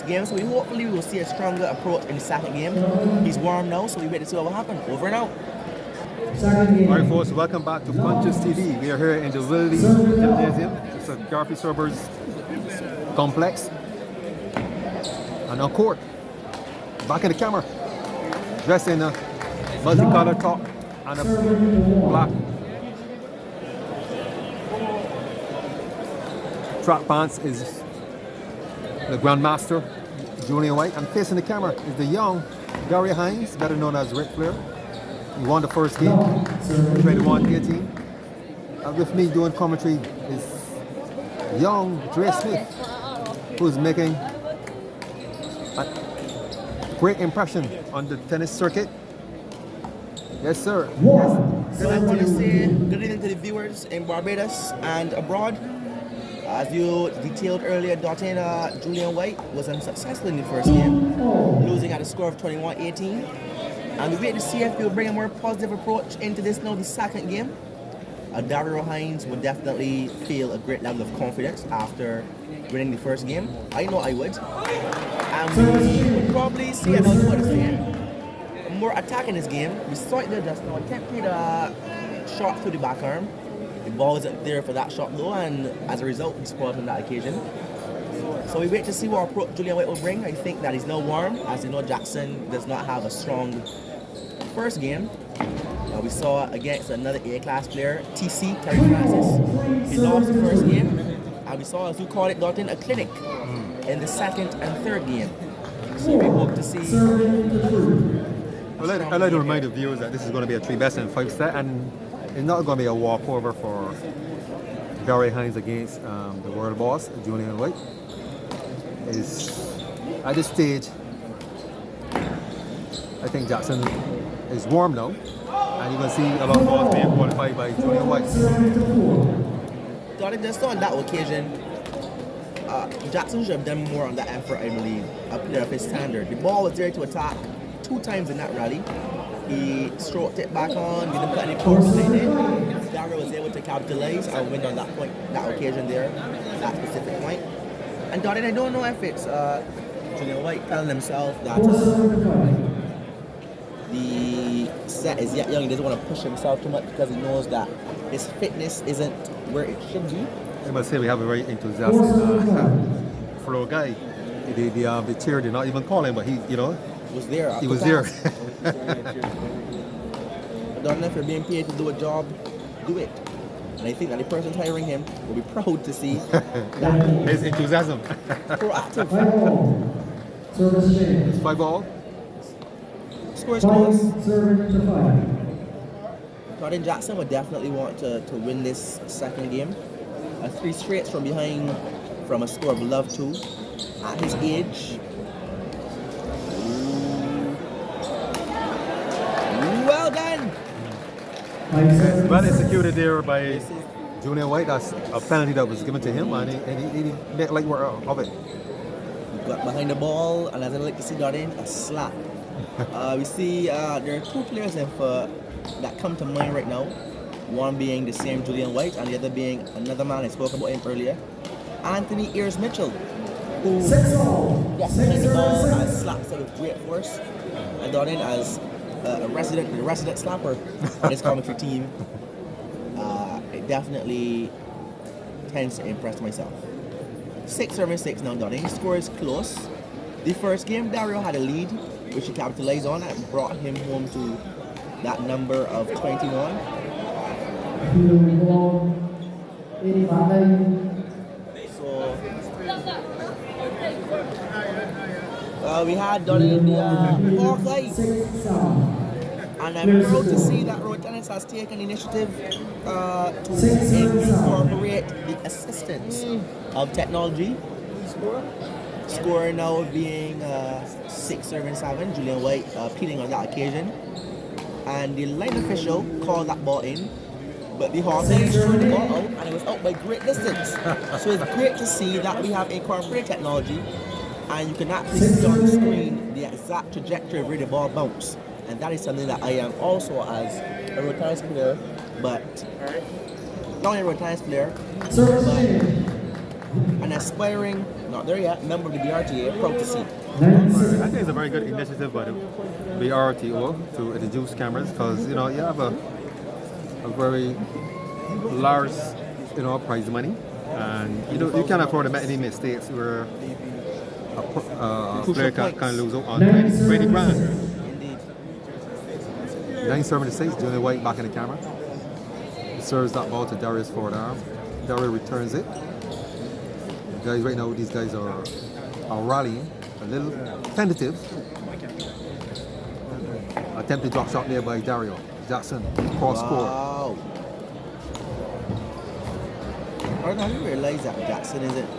first game, so hopefully we will see a stronger approach in the second game. He's warm now, so we wait to see what will happen. Over and out. Alright folks, welcome back to Punches TV. We are here in the Willie Gymnasium. It's a Garfield Servers complex. And on court, back in the camera, dressed in a multicolored top and a black track pants is the Grandmaster, Julian White. And facing the camera is the young Dario Hinds, better known as Ric Flair. He won the first game, 21-18. And with me doing commentary is young Dre Smith, who's making a great impression on the tennis circuit. Yes, sir. Yes. So I want to say good evening to the viewers in Barbados and abroad. As you detailed earlier, Julian White was unsuccessful in the first game, losing at a score of 21-18. And we wait to see if he'll bring a more positive approach into this now, the second game. Dario Hinds would definitely feel a great level of confidence after winning the first game. I know I would. And we would probably see another what to say. More attack in this game. We saw it there just now. Attempted a shot through the back arm. The ball isn't there for that shot though, and as a result, he spoiled on that occasion. So we wait to see what approach Julian White will bring. I think that he's now warm, as you know Jackson does not have a strong first game. We saw against another A-class player, TC, Terry Francis. He lost the first game, and we saw, as you call it, Dalton, a clinic in the second and third game. So we hope to see. I'd like to remind the viewers that this is going to be a 3-best-5 set, and it's not going to be a walkover for Dario Hinds against the world boss, Julian White. Is at this stage, I think Jackson is warm now, and you can see a lot of balls being qualified by Julian White. Just on that occasion, Jackson should have done more on that effort, I believe, a player of his standard. The ball was there to attack 2 times in that rally. He stroked it back on, he didn't put any power behind it. Dario was able to capitalize and win on that point, that occasion there, that specific point. And Darren, I don't know if it's Julian White telling himself that the set is yet young. He doesn't want to push himself too much because he knows that his fitness isn't where it should be. I must say we have a very enthusiastic flow guy. The chair did not even call him, but he was there. He was there. I don't know if you're being paid to do a job, do it. And I think that the person hiring him will be proud to see that his enthusiasm. Proactive. It's 5-all. Score is close. Jordan Jackson would definitely want to win this second game. 3 straights from behind from a score of love 2 at his age. Well done! Well executed there by Julian White. That's a penalty that was given to him, and he made light work of it. Got behind the ball, and as I like to see Darren, a slap. We see there are 2 players that come to mind right now. One being the same Julian White, and the other being another man I spoke about him earlier, Anthony Ayers Mitchell, who gets behind the ball and slaps it with great force. And Darren, as the resident slapper on his commentary team, it definitely tends to impress myself. 6-6 now, Donnie. Score is close. The first game, Dario had a lead, which he capitalized on and brought him home to that number of 21. So we had Donnie in the Hawkeye. And I'm proud to see that Road Tennis has taken initiative to incorporate the assistance of technology. Score now being 6-7, Julian White appealing on that occasion. And the line official called that ball in, but the Hawkeye threw the ball out, and it was out by great distance. So it's great to see that we have incorporated technology, and you can actually see on the screen the exact trajectory of where the ball bounced. And that is something that I am also, as a road tennis player, but not only a road tennis player, but an aspiring, not there yet, member of the BRTA, proud to see. I think it's a very good initiative by the BRTO to introduce cameras because you have a very large prize money, and you can't afford to make any mistakes where a player can lose out on 20 grand. Indeed. 976, Julian White back in the camera. He serves that ball to Dario's forward arm. Dario returns it. Guys, right now these guys are rallying, a little tentative. Attempted drop shot there by Dario. Jackson, cross court. Wow. I didn't realize that Jackson isn't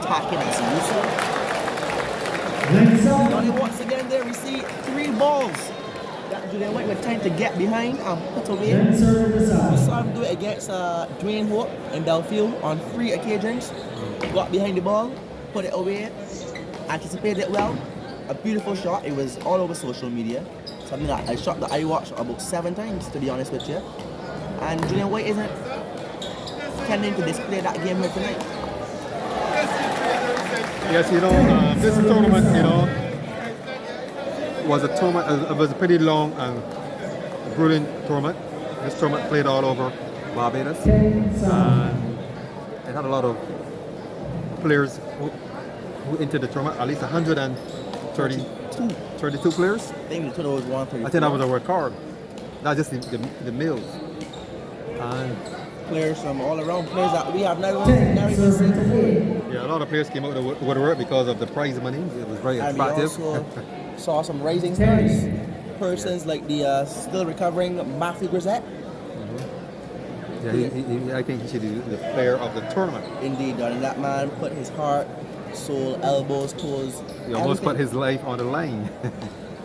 attacking as usual. Once again there we see 3 balls that Julian White was trying to get behind and put away. We saw him do it against Dwayne Hope in Belfield on 3 occasions. Got behind the ball, put it away, anticipated it well. A beautiful shot. It was all over social media. Something that a shot that I watched about 7 times, to be honest with you. And Julian White isn't tending to display that game here tonight. Yes, this tournament, was a tournament. It was a pretty long and brilliant tournament. This tournament played all over Barbados, and it had a lot of players who entered the tournament. At least 132 players. I think the total was 134. I think that was a record. Not just the males. And players from all around, players that we have never even seen before. yeah, a lot of players came out of the woodwork because of the prize money. It was very And attractive. we also saw some rising stars. Persons like the still recovering Matthew Grisette. Yeah, I think he should be the player of the tournament. Indeed, darling. That man put his heart, soul, elbows, toes. He almost everything. put his life on the line.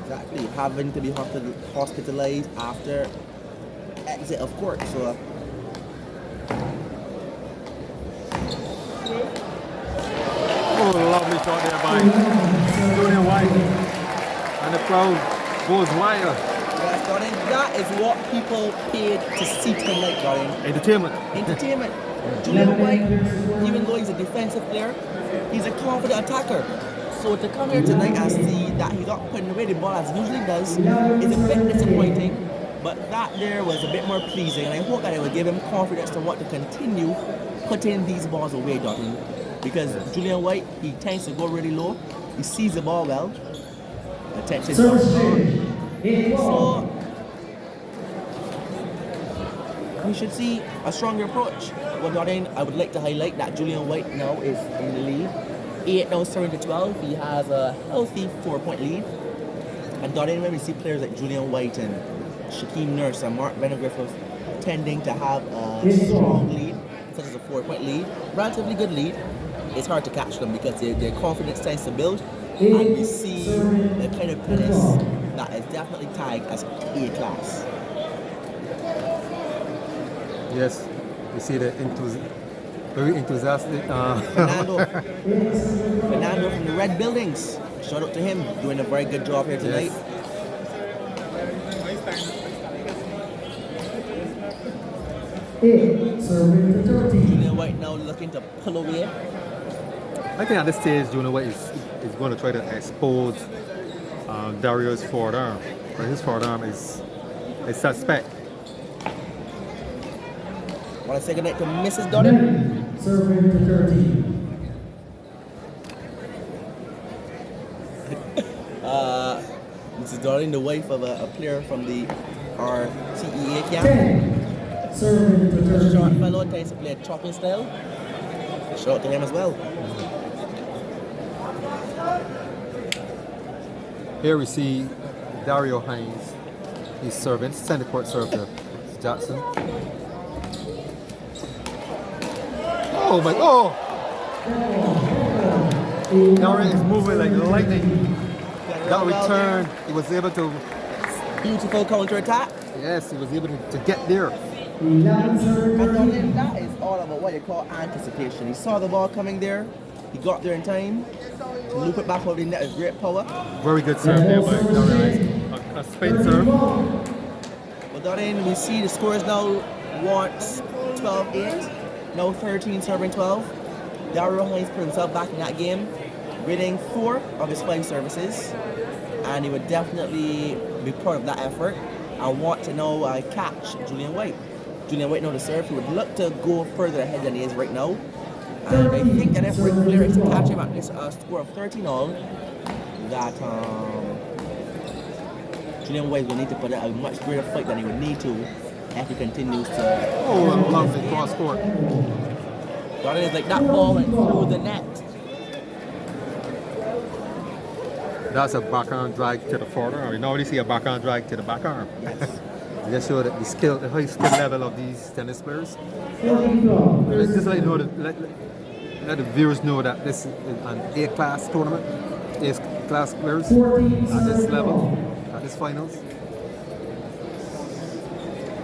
Exactly. Having to be hospitalized after exit of court. So Oh, lovely shot there by Julian White. And the crowd goes wild. yes, darling, that is what people paid to see tonight, darling. Entertainment. Entertainment. Julian White, even though he's a defensive player, he's a confident attacker. So to come here tonight and see that he's not putting away the ball as he usually does is a bit disappointing. But that there was a bit more pleasing, and I hope that it will give him confidence to want to continue putting these balls away, darling. Because Julian White, he tends to go really low. He sees the ball well. Attention. So we should see a stronger approach. Well, darling, I would like to highlight that Julian White now is in the lead. 8 now 7-12. He has a healthy 4-point lead. And darling, when we see players like Julian White and Shaquem Nurse and Mark Benegriff tending to have a strong lead, such as a 4-point lead, relatively good lead, it's hard to catch them because their confidence tends to build, and we see the kind of fitness that is definitely tagged as A class. Yes, you see the very enthusiastic. Fernando from the Red Buildings, shout out to him, doing a very good job here tonight. Yes. Julian White now looking to pull away. I think at this stage, Julian White is going to try to expose Dario's forward arm. But his forward arm is suspect. Want to say goodnight to Mrs. Dodden? Mrs. Dodden, the wife of a player from the RTEA camp. Short fellow, tends to play a chopping style. Shout out to him as well. Here we see Dario Hinds. He's serving, center court serve to Jackson. Oh my, oh! Dario is moving like lightning. That return, he was able to, Beautiful counter attack. yes, he was able to get there. And darling, that is all about what you call anticipation. He saw the ball coming there, he got there in time, to loop it back out in net with great power. Very good serve there by Dario Hinds. A spin serve. But darling, we see the scores now once 12-8, now 13 serving 12. Dario Hinds put himself back in that game, winning 4 of his 5 services, and he would definitely be proud of that effort. I want to now catch Julian White. Julian White know the serve. He would look to go further ahead than he is right now. And I think that if Ric Flair is to catch him at this score of 13-all, that Julian White will need to put out a much greater fight than he would need to if he continues to. Oh, I love the cross court. But it's like that ball went through the net. That's a backhand drag to the forearm. We normally see a backhand drag to the backarm. Yes. Just show that the high skill level of these tennis players. Just let you know let the viewers know that this is an A-class tournament. A-class players at this level, at this finals.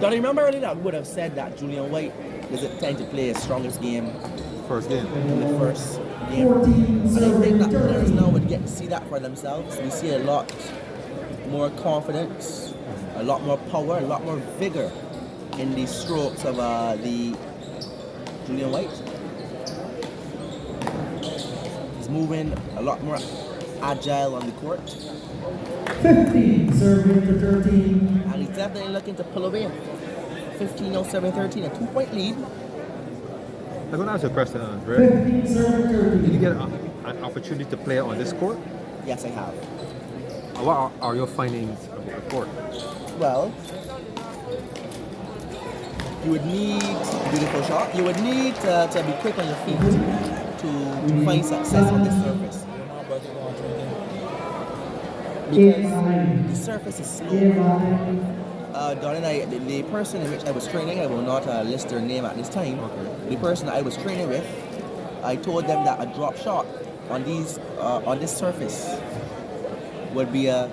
Don't you remember earlier that I would have said that Julian White doesn't tend to play his strongest game First game. in the first game. And I think that players now would get to see that for themselves. We see a lot more confidence, a lot more power, a lot more vigor in the strokes of the Julian White. He's moving a lot more agile on the court. 15, serving for 13. And he's definitely looking to pull away. 15-0, 7-13, a 2-point lead. I'm going to ask you a question, Andre. 15, serving 13. Did you get an opportunity to play on this court? Yes, I have. What are your findings of the court? Well, you would need beautiful shot. You would need to be quick on your feet to find success on this surface. Because the surface is slow. Darren, the person in which I was training, I will not list their name at this time. Okay. The person I was training with, I told them that a drop shot on this surface would be a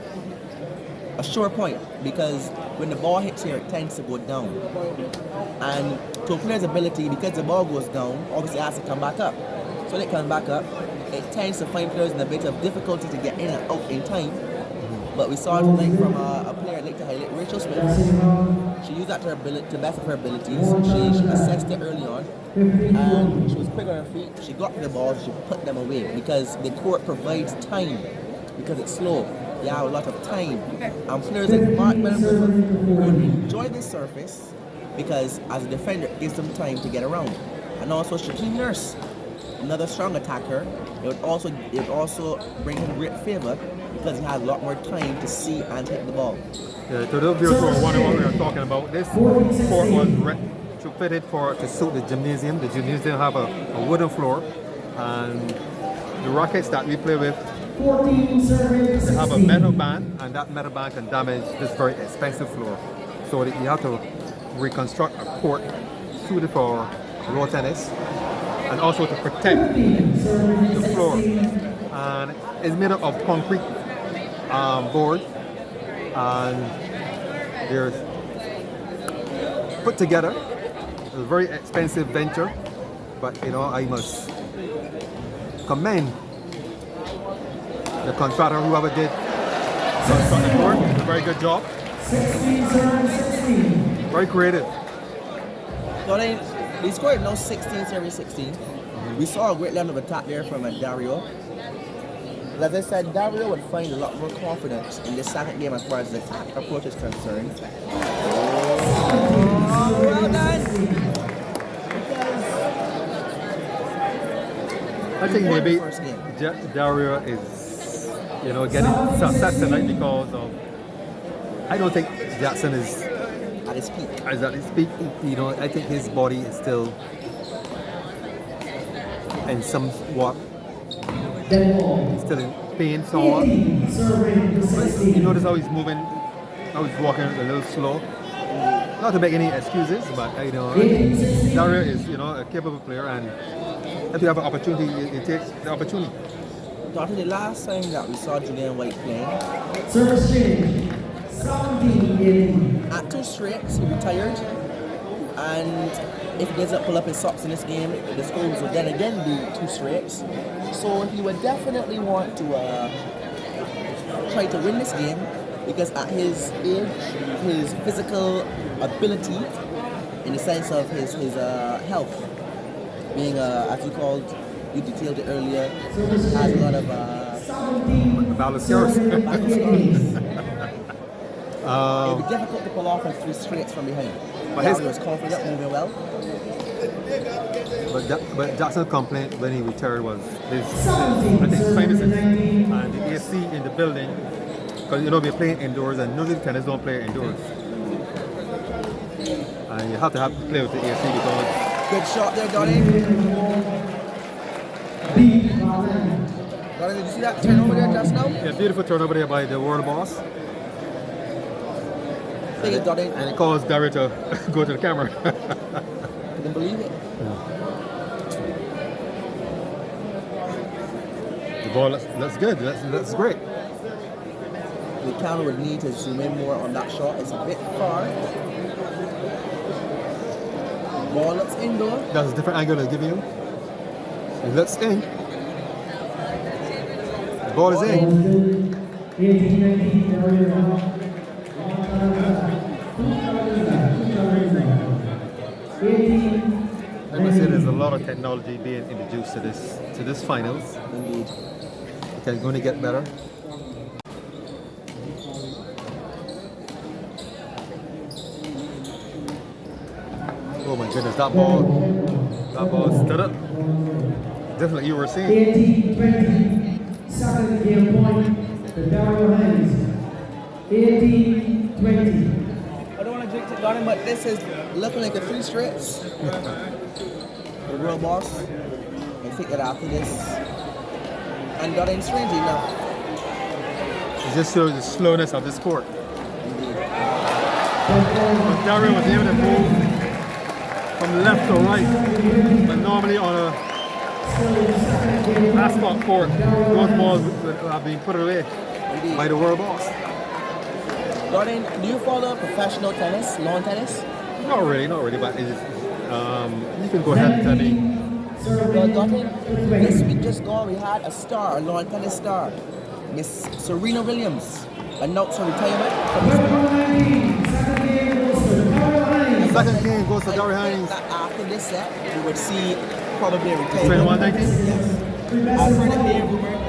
sure point, because when the ball hits here, it tends to go down. And to a player's ability, because the ball goes down, obviously it has to come back up. So when it comes back up, it tends to find players in a bit of difficulty to get in and out in time. But we saw tonight from a player I'd like to highlight, Rachel Smith. She used that to her ability, to the best of her abilities. She assessed it early on, and she was quick on her feet. She got to the ball, she put them away, because the court provides time, because it's slow. You have a lot of time. And players like Mark Melville would enjoy this surface because as a defender it gives them time to get around. And also Shaquem Nurse, another strong attacker, it would also bring him great favor because he has a lot more time to see and hit the ball. Yeah, to those viewers who are wondering what we are talking about, this court was fitted to suit the gymnasium. The gymnasium have a wooden floor, and the rackets that we play with, 14, serving for 16. they have a metal band, and that metal band can damage this very expensive floor. So that you have to reconstruct a court suited for road tennis, and also to protect the floor. And it's made up of concrete board, and they're put together. It's a very expensive venture, but I must commend the contractor, whoever did construct the court. It's a very good job. 16, serving 16. Very creative. So they scored now 16, serving 16. We saw a great level of attack there from Dario. As I said, Dario would find a lot more confidence in this second game as far as the attack approach is concerned. Oh, well done! I think maybe First game. Dario is, getting success tonight because of. I don't think Jackson is At his peak. at his peak. I think his body is still in somewhat, still in pain somewhat. 18, serving for 16. You notice how he's moving, how he's walking a little slow. Not to make any excuses, but Dario is a capable player, and if you have an opportunity, you take the opportunity. After the last time that we saw Julian White playing, Service change. 17, at 2 straights he retired, and if he doesn't pull up his socks in this game, the scores would then again be 2 straights. So he would definitely want to try to win this game, because at his age, his physical ability, in the sense of his health, being as you called you detailed it earlier, has a lot of Balance yours. back scars. It Um, would be difficult to pull off on 3 straights from behind. But his- Dario was confident, moving well. but Jackson's complaint when he retired was his I think sinuses and the AC in the building, because you know we're playing indoors and usually tennis don't play indoors, and you have to play with the AC because Good shot there, Donnie. Donnie, did you see that turnover there just now? yeah, beautiful turnover there by the world boss, Big it, Donnie. and it caused Dario to go to the camera. Couldn't believe it. The ball looks good. That's great. The camera would need to zoom in more on that shot. It's a bit far. Ball looks indoor. That's a different angle they're giving you. It looks in. The ball is in. 18-19, Dario. 18. I must say there's a lot of technology being introduced to this finals. Indeed. Okay, it's going to get better. Oh my goodness, that ball stood up. Just like you were seeing. 18-20. Second game point to Dario Hinds. 18-20. I don't want to jinx it, Donnie, but this is looking like a 3 straights. The real boss. I think that after this. And Donnie, strangely enough, It just shows the slowness of the sport. But Dario was able to move from left to right, but normally on a asphalt court, those balls are being put away indeed. by the world boss. Donnie, do you follow professional tennis, lawn tennis? Not really, but it is, you can go ahead and tell me. Well, Donnie, this week just gone, we had a star, a lawn tennis star, Miss Serena Williams, announced her retirement from the sport. Second game goes to Dario Hinds. That after this set, we would see probably a retirement. 21-19? Yes. I've heard it being rumored